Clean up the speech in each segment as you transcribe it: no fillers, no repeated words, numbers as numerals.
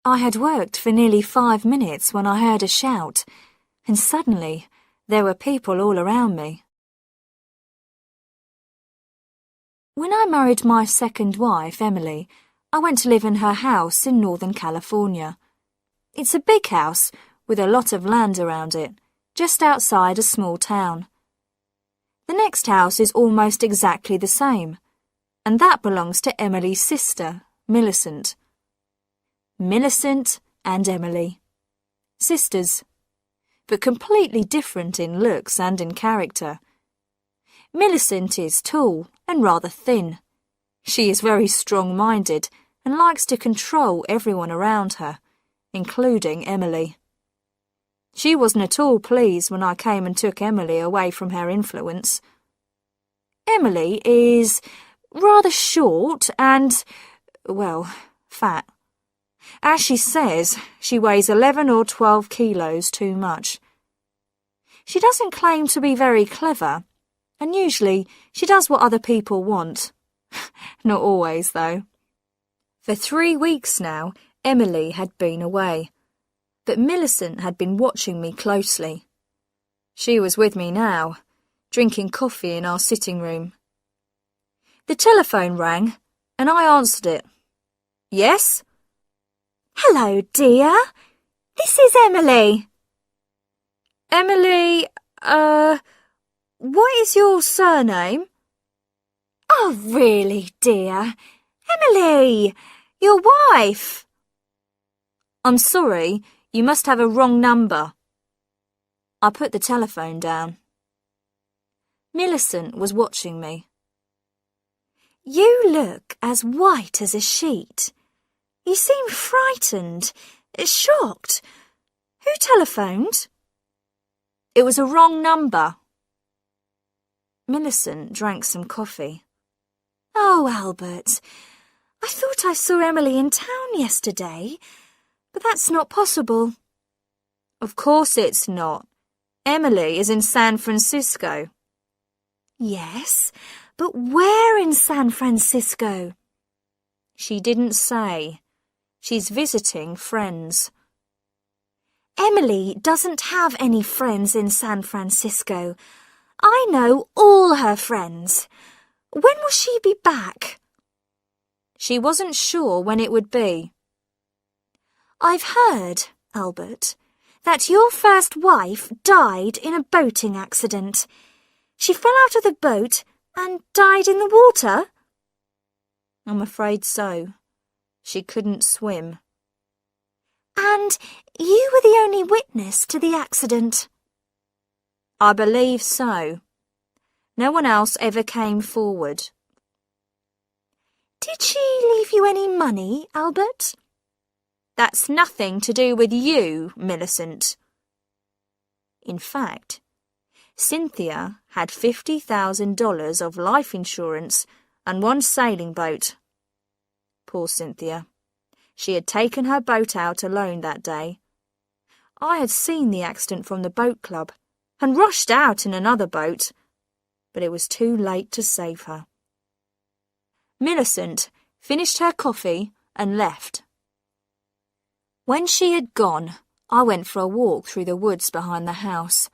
I had worked for nearly 5 minutes when I heard a shout, and suddenly there were people all around me. When I married my second wife, Emily, I went to live in her house in Northern California. It's a big house with a lot of land around it, just outside a small town. The next house is almost exactly the same, and that belongs to Emily's sister, Millicent. Millicent and Emily. Sisters, but completely different in looks and in character. Millicent is tall and rather thin. She is very strong-minded and likes to control everyone around her, including Emily. She wasn't at all pleased when I came and took Emily away from her influence. Emily is rather short and, well, fat. As she says, she weighs 11 or 12 kilos too much. She doesn't claim to be very clever, and usually she does what other people want. Not always, though. For 3 weeks now, Emily had been away, but Millicent had been watching me closely. She was with me now, drinking coffee in our sitting room. The telephone rang, and I answered it. Yes? Hello, dear. This is Emily. Emily, what is your surname? Oh, really, dear? Emily, your wife. I'm sorry, you must have a wrong number. I put the telephone down. Millicent was watching me. You look as white as a sheet. You seem frightened, shocked. Who telephoned? It was a wrong number. Millicent drank some coffee. Oh, Albert, I thought I saw Emily in town yesterday, but that's not possible. Of course it's not. Emily is in San Francisco. Yes, but where in San Francisco? She didn't say. She's visiting friends. Emily doesn't have any friends in San Francisco. I know all her friends. When will she be back? She wasn't sure when it would be. I've heard, Albert, that your first wife died in a boating accident. She fell out of the boat and died in the water? I'm afraid so. She couldn't swim. And you were the only witness to the accident? I believe so. No one else ever came forward. Did she leave you any money, Albert? That's nothing to do with you, Millicent. In fact, Cynthia had $50,000 of life insurance and 1 sailing boat. Poor Cynthia. She had taken her boat out alone that day. I had seen the accident from the boat club and rushed out in another boat, but it was too late to save her. Millicent finished her coffee and left. When she had gone, I went for a walk through the woods behind the house.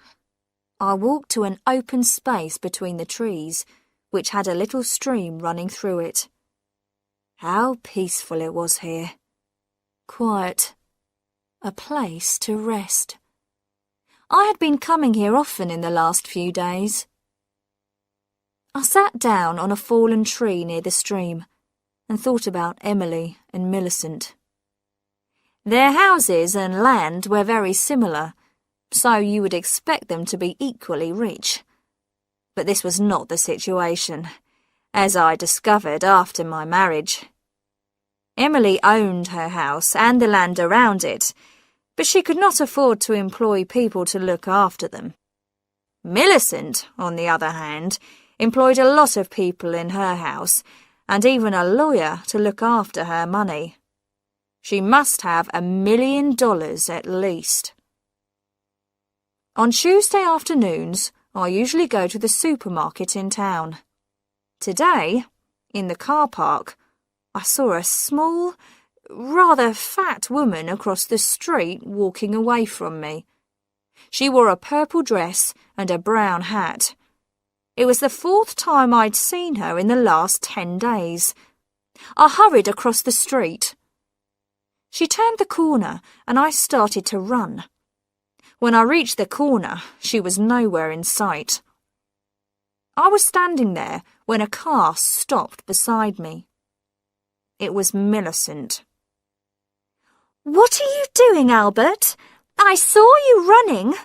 I walked to an open space between the trees, which had a little stream running through it. How peaceful it was here. Quiet. A place to rest. I had been coming here often in the last few days. I sat down on a fallen tree near the stream and thought about Emily and Millicent. Their houses and land were very similar, so you would expect them to be equally rich. But this was not the situation, as I discovered after my marriage. Emily owned her house and the land around it, but she could not afford to employ people to look after them. Millicent, on the other hand, employed a lot of people in her house, and even a lawyer to look after her money. She must have $1 million at least. On Tuesday afternoons, I usually go to the supermarket in town. Today, in the car park, I saw a small, rather fat woman across the street walking away from me. She wore a purple dress and a brown hat. It was the 4th time I'd seen her in the last 10 days. I hurried across the street. She turned the corner and I started to run. When I reached the corner, she was nowhere in sight. I was standing there when a car stopped beside me. It was Millicent. "What are you doing, Albert? I saw you running.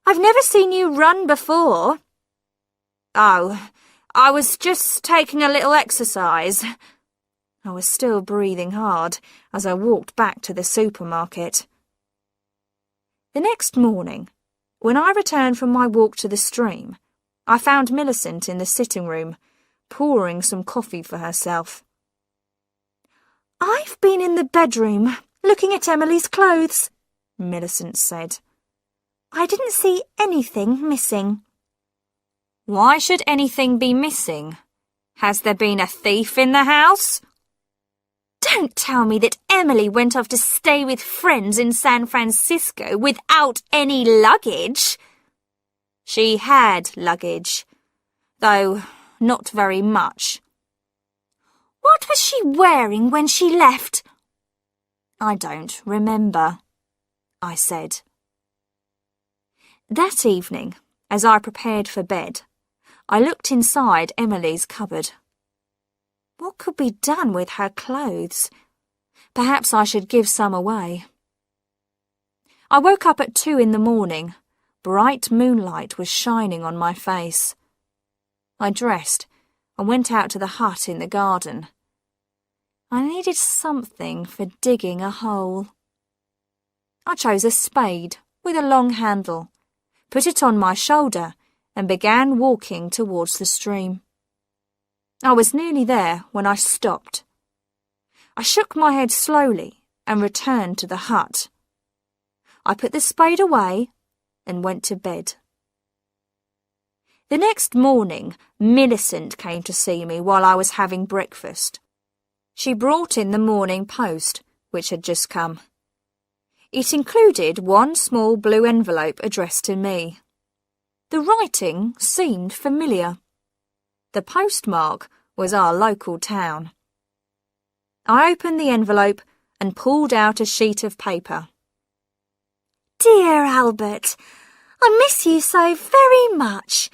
I've never seen you run before." "Oh, I was just taking a little exercise." I was still breathing hard as I walked back to the supermarket. The next morning, when I returned from my walk to the stream, I found Millicent in the sitting room, pouring some coffee for herself. "I've been in the bedroom, looking at Emily's clothes," Millicent said. "I didn't see anything missing." "Why should anything be missing? Has there been a thief in the house?" "Don't tell me that Emily went off to stay with friends in San Francisco without any luggage." She had luggage, though not very much. "What was she wearing when she left?" "I don't remember," I said. That evening, as I prepared for bed, I looked inside Emily's cupboard. What could be done with her clothes? Perhaps I should give some away. I woke up at 2 in the morning. Bright moonlight was shining on my face. I dressed and went out to the hut in the garden. I needed something for digging a hole. I chose a spade with a long handle, put it on my shoulder, and began walking towards the stream. I was nearly there when I stopped. I shook my head slowly and returned to the hut. I put the spade away and went to bed. The next morning, Millicent came to see me while I was having breakfast. She brought in the Morning Post, which had just come. It included one small blue envelope addressed to me. The writing seemed familiar. The postmark was our local town. I opened the envelope and pulled out a sheet of paper. "Dear Albert, I miss you so very much.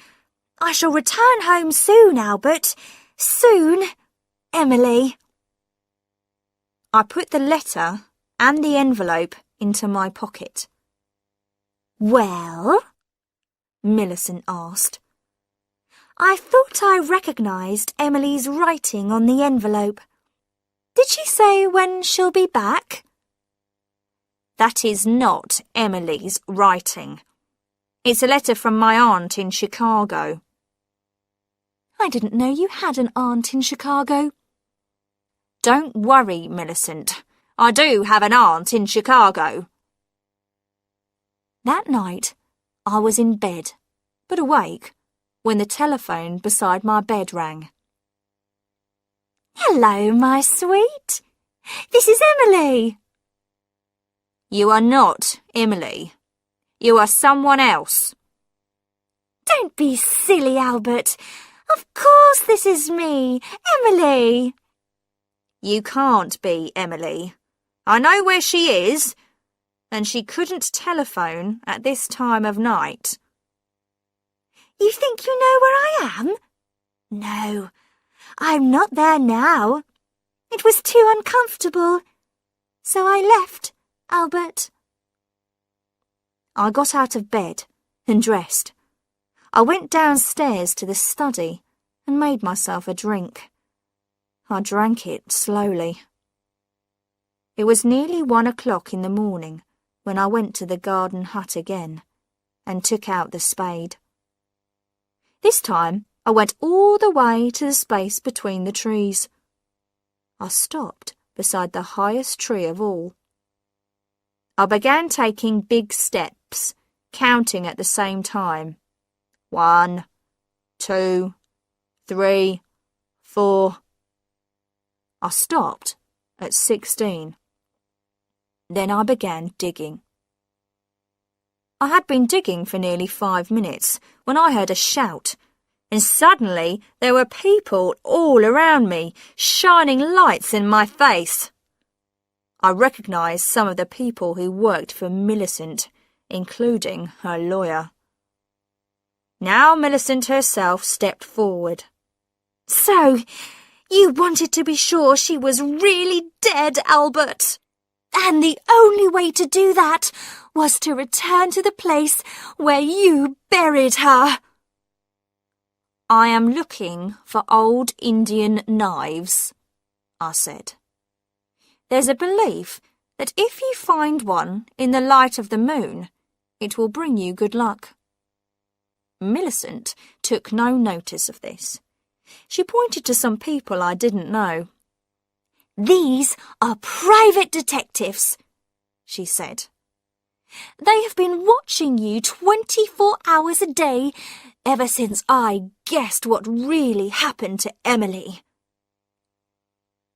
I shall return home soon, Albert. Soon. Emily." I put the letter and the envelope into my pocket. "Well?" Millicent asked. "I thought I recognised Emily's writing on the envelope. Did she say when she'll be back?" "That is not Emily's writing. It's a letter from my aunt in Chicago." "I didn't know you had an aunt in Chicago." "Don't worry, Millicent. I do have an aunt in Chicago." That night, I was in bed, but awake, when the telephone beside my bed rang. "Hello, my sweet. This is Emily." "You are not Emily. You are someone else." "Don't be silly, Albert. Of course this is me, Emily." "You can't be Emily. I know where she is, and she couldn't telephone at this time of night." "You think you know where I am?" "No, I'm not there now. It was too uncomfortable. So I left, Albert." I got out of bed and dressed. I went downstairs to the study and made myself a drink. I drank it slowly. It was nearly 1 o'clock in the morning when I went to the garden hut again and took out the spade. This time I went all the way to the space between the trees. I stopped beside the highest tree of all. I began taking big steps, counting at the same time. 1, 2, 3, 4. I stopped at 16. Then I began digging. I had been digging for nearly 5 minutes when I heard a shout, and suddenly there were people all around me, shining lights in my face. I recognised some of the people who worked for Millicent, including her lawyer. Now Millicent herself stepped forward. "So, you wanted to be sure she was really dead, Albert. And the only way to do that was to return to the place where you buried her." "I am looking for old Indian knives," I said. "There's a belief that if you find one in the light of the moon, it will bring you good luck." Millicent took no notice of this. She pointed to some people I didn't know. "These are private detectives," she said. "They have been watching you 24 hours a day ever since I guessed what really happened to Emily."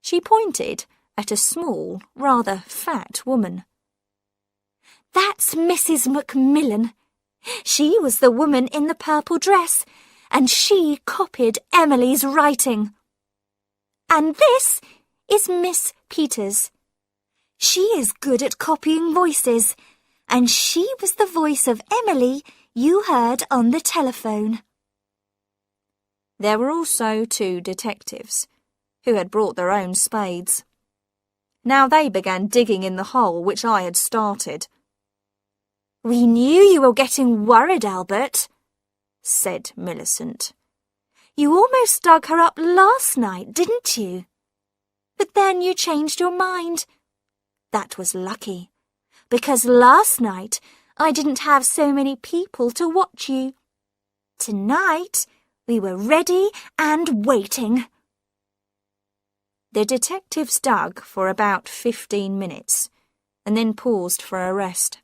She pointed at a small, rather fat woman. "That's Mrs. Macmillan. She was the woman in the purple dress, and she copied Emily's writing. And this is Miss Peters. She is good at copying voices, and she was the voice of Emily you heard on the telephone." There were also 2 detectives, who had brought their own spades. Now they began digging in the hole which I had started. "We knew you were getting worried, Albert," said Millicent. "You almost dug her up last night, didn't you? But then you changed your mind. That was lucky, because last night I didn't have so many people to watch you. Tonight we were ready and waiting." The detectives dug for about 15 minutes, and then paused for a rest.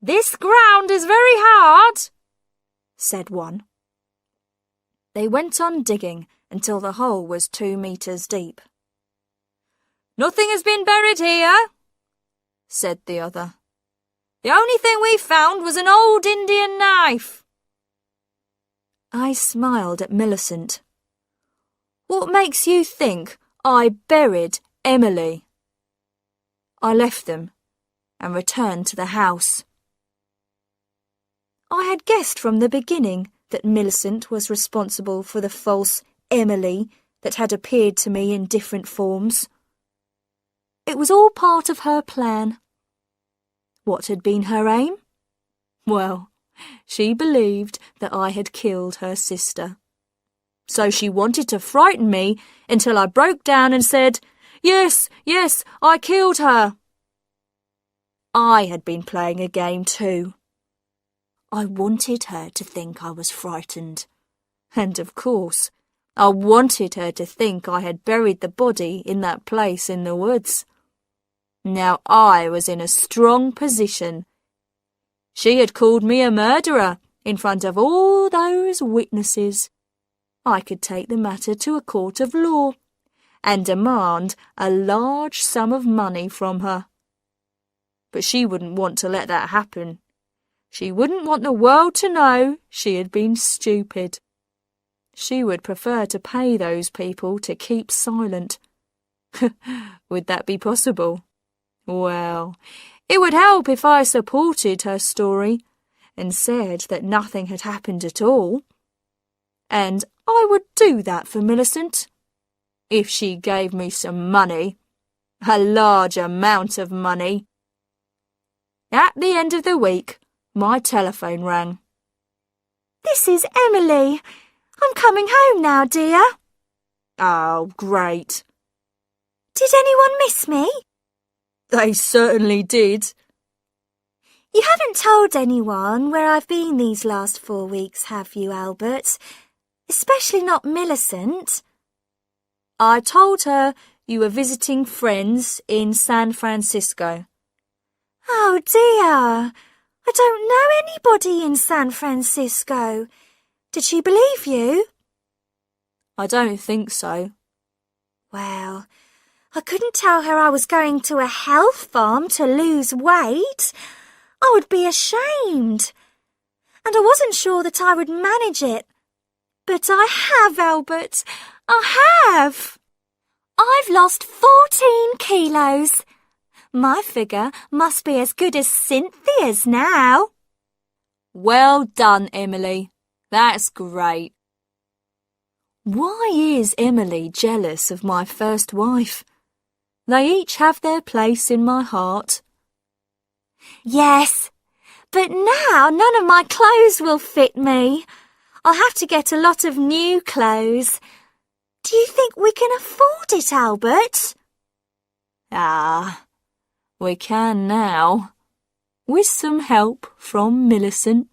"This ground is very hard," said one. They went on digging until the hole was 2 meters deep. "Nothing has been buried here," said the other. "The only thing we found was an old Indian knife." I smiled at Millicent. "What makes you think I buried Emily?" I left them and returned to the house. I had guessed from the beginning that Millicent was responsible for the false Emily that had appeared to me in different forms. It was all part of her plan. What had been her aim? Well, she believed that I had killed her sister. So she wanted to frighten me until I broke down and said, Yes, I killed her." I had been playing a game too. I wanted her to think I was frightened. And of course, I wanted her to think I had buried the body in that place in the woods. Now I was in a strong position. She had called me a murderer in front of all those witnesses. I could take the matter to a court of law and demand a large sum of money from her. But she wouldn't want to let that happen. She wouldn't want the world to know she had been stupid. She would prefer to pay those people to keep silent. Would that be possible? Well, it would help if I supported her story and said that nothing had happened at all. And I would do that for Millicent, if she gave me some money, a large amount of money. At the end of the week, my telephone rang. "This is Emily. I'm coming home now, dear." Oh, great. "Did anyone miss me?" They certainly did. "You haven't told anyone where I've been these last 4 weeks, have you, Albert? Especially not Millicent." I told her you were visiting friends in San Francisco. "Oh, dear. I don't know anybody in San Francisco. Did she believe you?" I don't think so. "Well, I couldn't tell her I was going to a health farm to lose weight. I would be ashamed. And I wasn't sure that I would manage it. But I have, Albert. I have. I've lost 14 kilos. My figure must be as good as Cynthia's now. Well done, Emily. That's great. Why is Emily jealous of my first wife? They each have their place in my heart. Yes, but now none of my clothes will fit me. I'll have to get a lot of new clothes. Do you think we can afford it, Albert? We can now, with some help from Millicent.